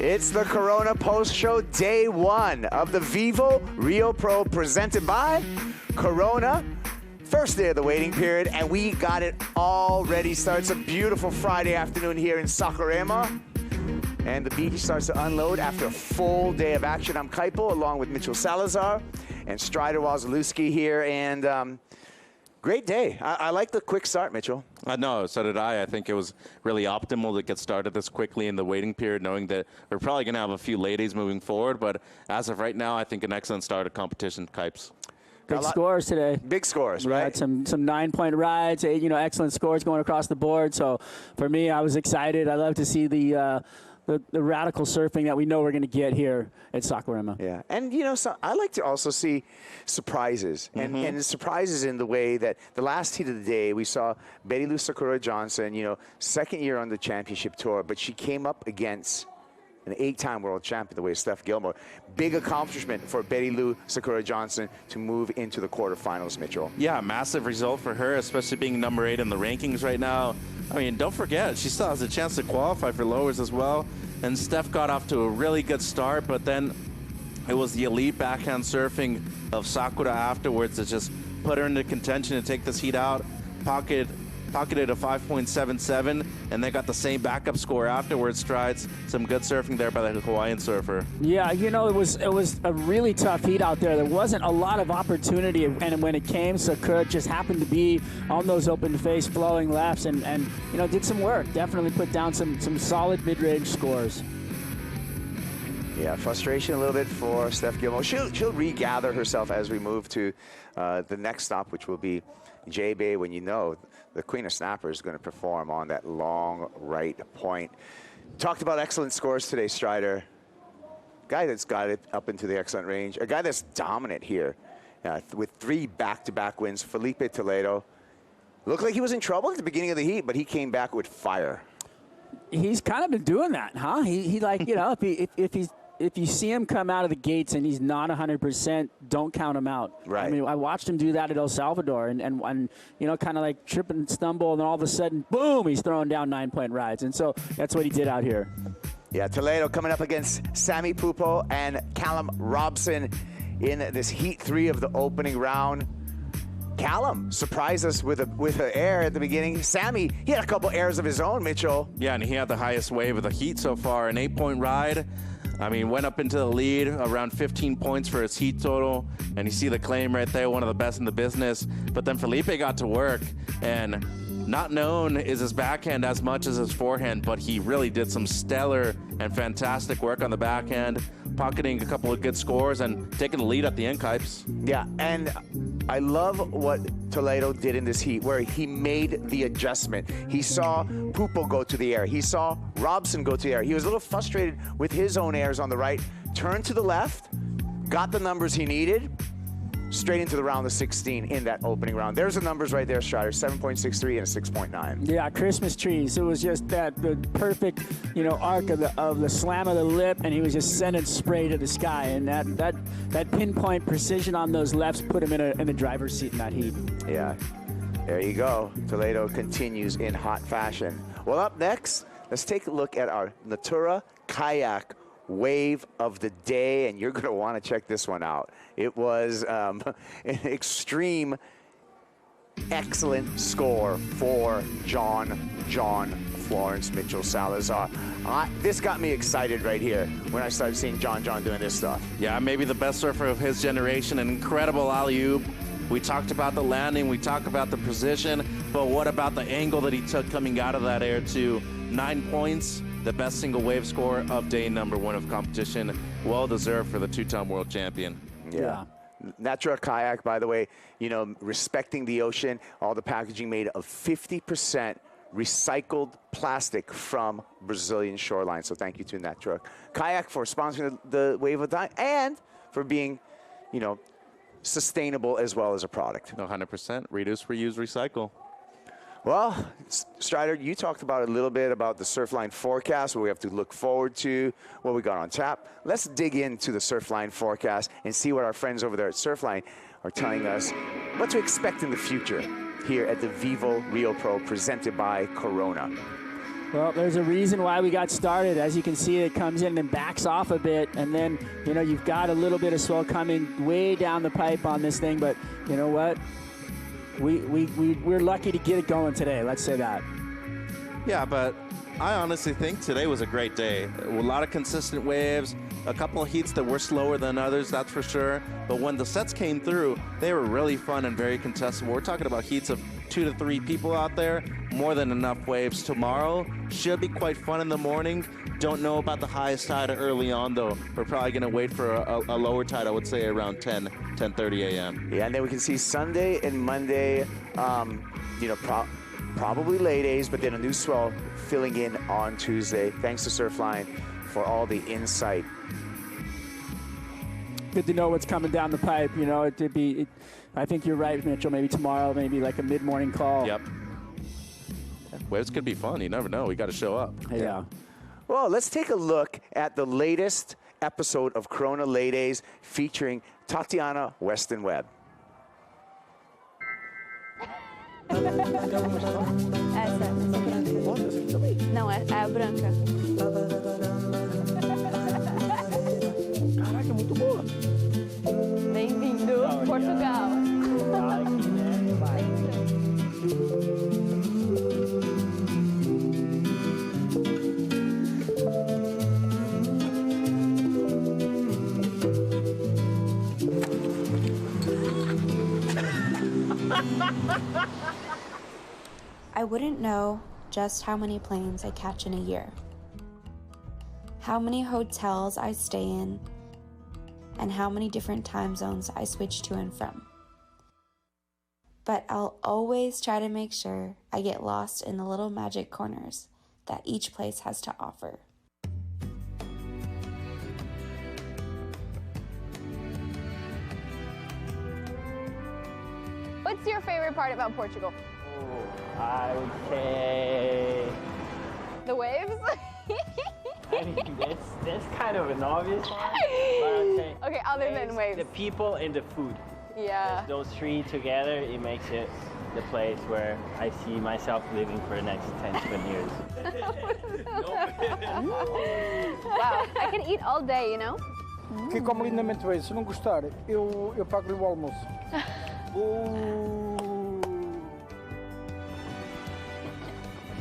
It's the Corona post-show day 1 of the Vivo Rio Pro presented by Corona. First day of the waiting period, and we got it all ready. Starts a beautiful Friday afternoon here in Saquarema. And the beach starts to unload after a full day of action. I'm Kaipo, along with Mitchell Salazar and Strider Wazalewski here. And great day. I like the quick start, Mitchell. No, so did I. I think it was really optimal to get started this quickly in the waiting period, knowing that we're probably going to have a few ladies moving forward. But as of right now, I think an excellent start of competition, Kipes. Big scores today. Big scores, right? Had some 9-point rides, excellent scores going across the board. So for me, I was excited. I love to see the radical surfing that we know we're going to get here at Saquarema. Yeah, and so I like to also see surprises, and surprises in the way that the last heat of the day we saw Bettylou Sakura Johnson, second year on the championship tour, but she came up against an 8-time world champion, the way Steph Gilmore. Big accomplishment for Bettylou Sakura Johnson to move into the quarterfinals, Mitchell. Yeah, massive result for her, especially being number 8 in the rankings right now. I mean, don't forget, she still has a chance to qualify for lowers as well. And Steph got off to a really good start, but then it was the elite backhand surfing of Sakura afterwards that just put her into contention to take this heat out. Pocketed a 5.77, and they got the same backup score afterwards. Strides, some good surfing there by the Hawaiian surfer. Yeah, it was a really tough heat out there. There wasn't a lot of opportunity, and when it came, Sakura just happened to be on those open face flowing lefts, and did some work. Definitely put down some solid mid-range scores. Yeah, frustration a little bit for Steph Gilmore. She'll regather herself as we move to the next stop, which will be J-Bay, when the Queen of Snapper is going to perform on that long right point. Talked about excellent scores today, Strider. Guy that's got it up into the excellent range. A guy that's dominant here with 3 back-to-back wins. Filipe Toledo. Looked like he was in trouble at the beginning of the heat, but he came back with fire. He's kind of been doing that, huh? He like, if you see him come out of the gates and he's not 100%, don't count him out. Right. I mean, I watched him do that at El Salvador and kind of like trip and stumble, and then all of a sudden, boom, he's throwing down 9-point rides. And so that's what he did out here. Yeah, Toledo coming up against Sammy Pupo and Callum Robson in this Heat 3 of the opening round. Callum surprised us with an air at the beginning. Sammy, he had a couple airs of his own, Mitchell. Yeah, and he had the highest wave of the heat so far, an 8-point ride. I mean, went up into the lead, around 15 points for his heat total, and you see the claim right there, one of the best in the business. But then Filipe got to work, and not known is his backhand as much as his forehand, but he really did some stellar and fantastic work on the backhand, pocketing a couple of good scores and taking the lead at the end, Kipes. Yeah, and I love what Toledo did in this heat, where he made the adjustment. He saw Pupo go to the air. He saw Robson go to the air. He was a little frustrated with his own airs on the right, turned to the left, got the numbers he needed, straight into the round of 16 in that opening round. There's the numbers right there, Strider, 7.63 and a 6.9. Yeah, Christmas trees. It was just the perfect, arc of the slam of the lip, and he was just sending spray to the sky. And that pinpoint precision on those lefts put him in the driver's seat in that heat. Yeah, there you go. Toledo continues in hot fashion. Well, up next, let's take a look at our Natura Kayak wave of the day, and you're going to want to check this one out. It was an extreme, excellent score for John Florence, Mitchell Salazar. This got me excited right here when I started seeing John doing this stuff. Yeah, maybe the best surfer of his generation, an incredible alley-oop. We talked about the landing, we talked about the position, but what about the angle that he took coming out of that air too? 9 points. The best single wave score of day number 1 of competition. Well-deserved for the 2-time world champion. Yeah. Natura Kayak, by the way, respecting the ocean, all the packaging made of 50% recycled plastic from Brazilian shoreline. So thank you to Natura Kayak for sponsoring the Wave of Time and for being, sustainable as well as a product. 100%. Reduce, reuse, recycle. Well, Strider, you talked about a little bit about the Surfline Forecast, what we have to look forward to, what we got on tap. Let's dig into the Surfline Forecast and see what our friends over there at Surfline are telling us what to expect in the future here at the Vivo Rio Pro presented by Corona. Well, there's a reason why we got started. As you can see, it comes in and backs off a bit, and then, you know, you've got a little bit of swell coming way down the pipe on this thing, but you know what? We're lucky to get it going today, let's say that. Yeah, but I honestly think today was a great day. A lot of consistent waves, a couple of heats that were slower than others, that's for sure. But when the sets came through, they were really fun and very contestable. We're talking about heats of 2 to 3 people out there, more than enough waves. Tomorrow should be quite fun in the morning. Don't know about the highest tide early on, though. We're probably going to wait for a lower tide, I would say around 10:30 a.m. Yeah, and then we can see Sunday and Monday, you know, probably late A's, but then a new swell filling in on Tuesday. Thanks to Surfline for all the insight. Good to know what's coming down the pipe. You know, I think you're right, Mitchell. Maybe tomorrow, maybe like a mid-morning call. Yep. Waves could be fun. You never know. We got to show up. Yeah. Well, let's take a look at the latest episode of Corona Late A's featuring Tatiana Weston-Webb. Essa branca. Não, é a branca. Caraca, muito boa. Bem-vindo, Portugal. I wouldn't know just how many planes I catch in a year, how many hotels I stay in, and how many different time zones I switch to and from. But I'll always try to make sure I get lost in the little magic corners that each place has to offer. What's your favorite part about Portugal? I would say, The waves? I mean, that's kind of an obvious one, but I would say Okay, other than waves. the people and the food. Yeah. Those three together, it makes it the place where I see myself living for the next 10, 20 years. Wow, I can eat all day, you know? Que como lindamente bem. Se não gostar, eu pago-lhe o almoço.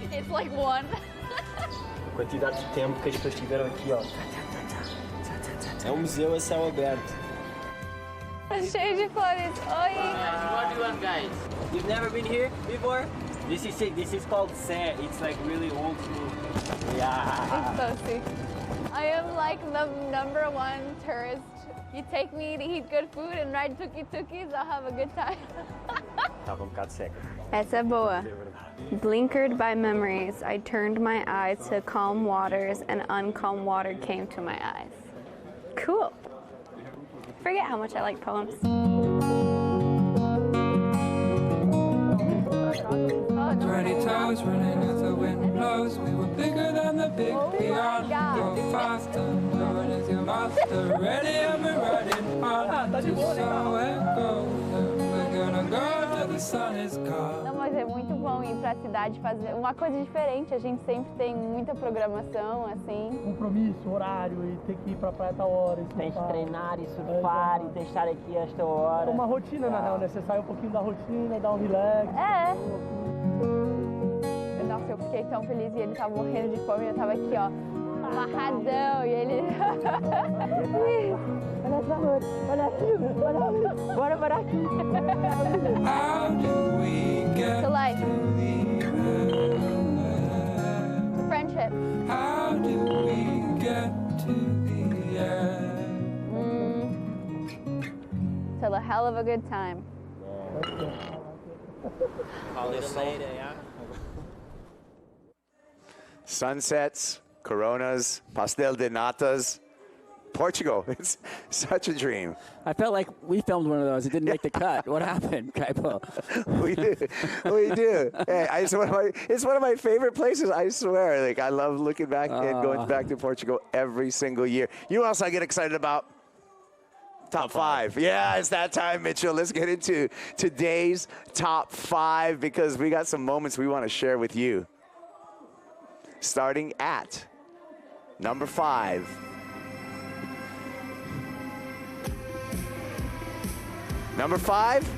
It's like one. A quantidade de tempo que as pessoas tiveram aqui, ó. É um museu a céu aberto. Cheio de flores. Oi. What do you want, guys? You've never been here before? This is it. This is called Sé. It's like really old school. Yeah. It's so sick. I am like the #1 tourist. You take me to eat good food and ride tuk-tuks, I'll have a good time. Tava bocado seca. Essa é boa. Blinkered by memories, I turned my eyes to calm waters and uncalm water came to my eyes. Cool. Forget how much I like poems. Dirty toes running as the wind blows. We were bigger than the big beyond. Go faster, Lord is your master. Ready and we're riding on. Just so it goes. We're gonna go till the sun is gone. Não, mas é muito bom ir pra cidade fazer uma coisa diferente. A gente sempre tem muita programação, assim. Compromisso, horário, e ter que ir pra praia tal hora. Tem que treinar e surfar e testar aqui a esta hora. É uma rotina, na real, né? Você sai um pouquinho da rotina, dá um relax. É. Nossa, eu fiquei tão feliz e ele tava morrendo de fome. Eu tava aqui, ó, amarradão. E ele... Olha essa rua, olha aqui, olha aqui. Bora parar aqui. How do we get To life. to the end? Friendship. How do we get to the end? Till a hell of a good time. Call it later, yeah? Sunsets, Coronas, Pastel de Natas, Portugal. It's such a dream. I felt like we filmed one of those. It didn't make the cut. What happened, Kaipo? We do. We do. Hey, it's one of my favorite places, I swear. Like, I love looking back and going back to Portugal every single year. You know what else I get excited about? Top five. Yeah, it's that time, Mitchell. Let's get into today's top five because we got some moments we want to share with you. starting at number 5. Number 5,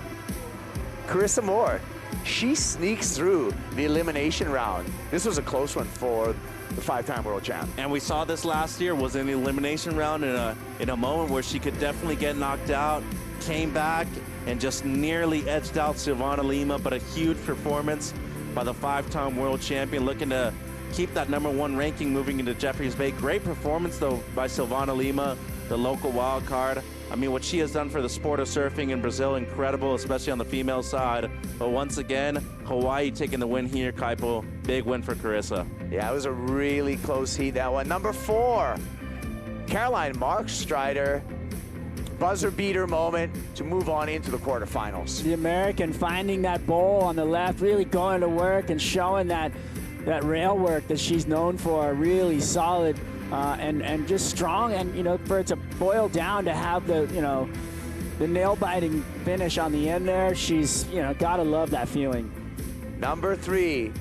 Carissa Moore. She sneaks through the elimination round. This was a close one for the 5-time world champ. And we saw this last year, was in the elimination round in a moment where she could definitely get knocked out, came back and just nearly edged out Silvana Lima, but a huge performance by the 5-time world champion, looking to keep that #1 ranking moving into Jeffreys Bay. Great performance though by Silvana Lima, the local wild card. I mean, what she has done for the sport of surfing in Brazil, incredible, especially on the female side. But once again, Hawaii taking the win here, Kaipo. Big win for Carissa. Yeah, it was a really close heat, that one. Number 4, Caroline Markstrider. Buzzer beater moment to move on into the quarterfinals. The American finding that bowl on the left, really going to work and showing that rail work that she's known for, really solid. And just strong, and for it to boil down to have the nail-biting finish on the end there, she's gotta love that feeling. Number 3,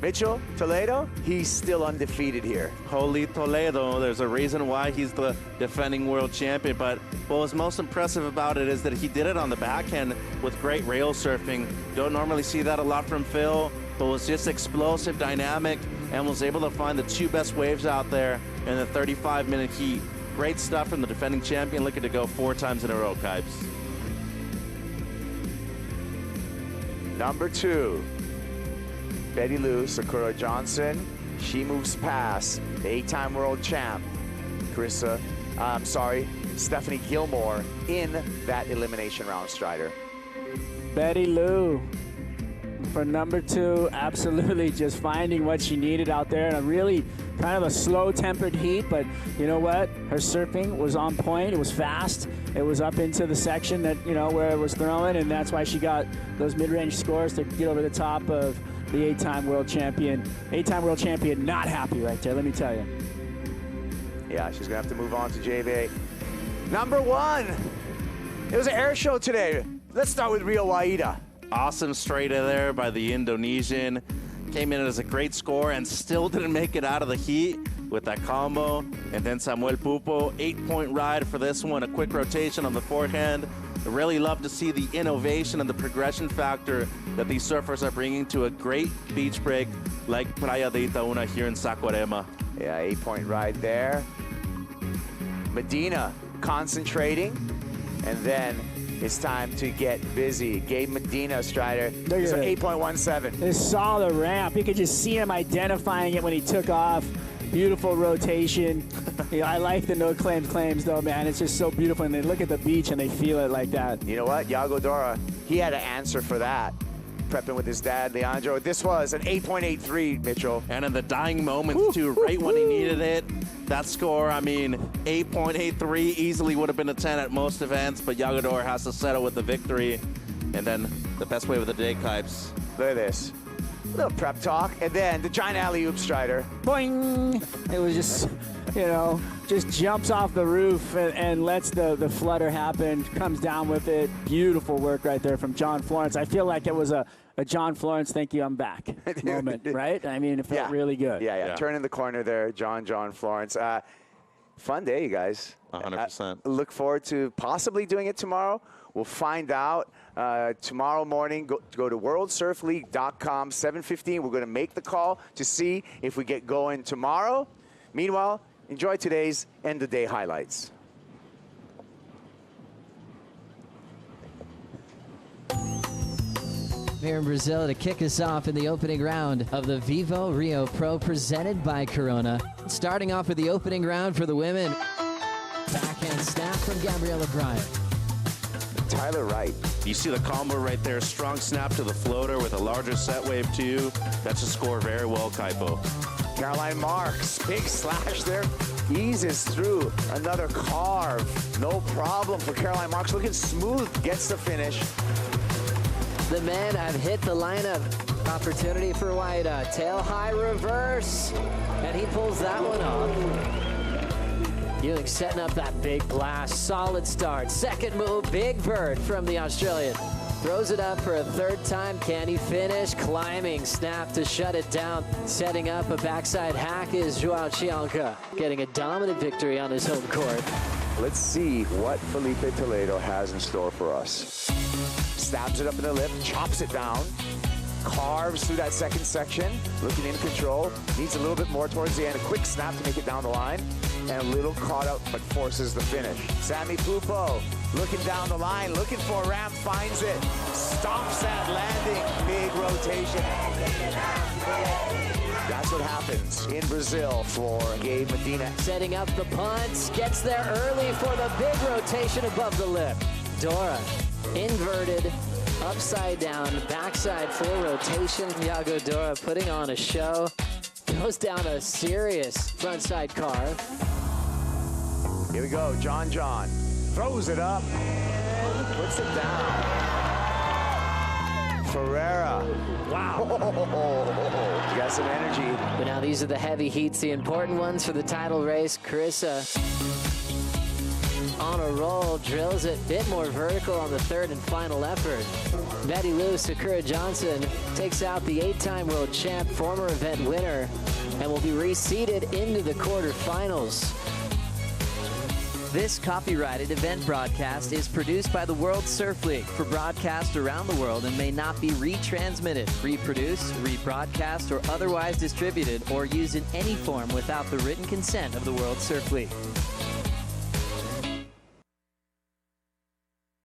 Mitchell Toledo. He's still undefeated here. Holy Toledo, there's a reason why he's the defending world champion, but what was most impressive about it is that he did it on the backhand with great rail surfing. Don't normally see that a lot from Phil, but was just explosive, dynamic, and was able to find the 2 best waves out there in the 35-minute heat. Great stuff from the defending champion, looking to go 4 times in a row, Kipes. Number 2, Bettylou Sakura Johnson. She moves past the 8-time world champ, Stephanie Gilmore in that elimination round, Strider. Bettylou for number 2, absolutely just finding what she needed out there in a really kind of a slow-tempered heat, but you know what? Her surfing was on point. It was fast. It was up into the section that, where it was throwing, and that's why she got those mid-range scores to get over the top of the 8-time world champion. 8-time world champion not happy right there, let me tell you. Yeah, she's going to have to move on to JBA. Number 1, it was an air show today. Let's start with Rio Waida. Awesome straight in there by the Indonesian. Came in as a great score and still didn't make it out of the heat with that combo. And then Samuel Pupo, 8-point ride for this one. A quick rotation on the forehand. I really love to see the innovation and the progression factor that these surfers are bringing to a great beach break like Praia de Itaúna here in Saquarema. Yeah, 8-point ride there. Medina concentrating, and then it's time to get busy. Gabe Medina, Strider. It's an 8.17. They saw the ramp. You could just see him identifying it when he took off. Beautiful rotation. I like the no claims though, man. It's just so beautiful, and they look at the beach and they feel it like that. You know what? Yago Dora, he had an answer for that. Prepping with his dad, Leandro. This was an 8.83, Mitchell. And in the dying moments, too, right when he needed it. That score, 8.83 easily would have been a 10 at most events, but Yago Dora has to settle with the victory. And then the best wave of the day, Kipes. Look at this. A little prep talk, and then the giant alley-oop, Strider. Boing! It was just, just jumps off the roof and lets the flutter happen, comes down with it. Beautiful work right there from John Florence. I feel like it was a John Florence, thank you, I'm back moment, right? It felt really good. Yeah. Turning the corner there, John Florence. Fun day, you guys. 100%. Look forward to possibly doing it tomorrow. We'll find out tomorrow morning. Go to worldsurfleague.com, 7:15. We're going to make the call to see if we get going tomorrow. Meanwhile, enjoy today's end-of-day highlights. Here in Brazil to kick us off in the opening round of the Vivo Rio Pro presented by Corona. Starting off with the opening round for the women. Backhand snap from Gabriel Medina. Tyler Wright. You see the combo right there. Strong snap to the floater with a larger set wave too. That should score very well, Kaipo. Caroline Marks, big slash there. Eases through another carve. No problem for Caroline Marks. Looking smooth, gets the finish. The men have hit the lineup. Opportunity for Waida. Tail high reverse. And he pulls that one off. Ewing setting up that big blast. Solid start. Second move, big bird from the Australian. Throws it up for a third time. Can he finish? Climbing snap to shut it down. Setting up a backside hack is Joao Chianca, getting a dominant victory on his home court. Let's see what Filipe Toledo has in store for us. Stabs it up in the lip, chops it down, carves through that second section, looking in control. Needs a little bit more towards the end. A quick snap to make it down the line. And a little caught out, but forces the finish. Sammy Pupo looking down the line, looking for a ramp, finds it. Stomps that landing. Big rotation. That's what happens in Brazil for Gabriel Medina. Setting up the punts, gets there early for the big rotation above the lip. Dora, inverted, upside down, backside full rotation. Yago Dora putting on a show. Goes down a serious frontside carve. Here we go, John. Throws it up and puts it down. Ferreira. Wow. You got some energy. But now these are the heavy heats, the important ones for the title race. Carissa on a roll, drills it, bit more vertical on the third and final effort. Bettylou Sakura Johnson takes out the 8-time world champ, former event winner, and will be reseeded into the quarterfinals. This copyrighted event broadcast is produced by the World Surf League for broadcast around the world and may not be retransmitted, reproduced, rebroadcast, or otherwise distributed or used in any form without the written consent of the World Surf League.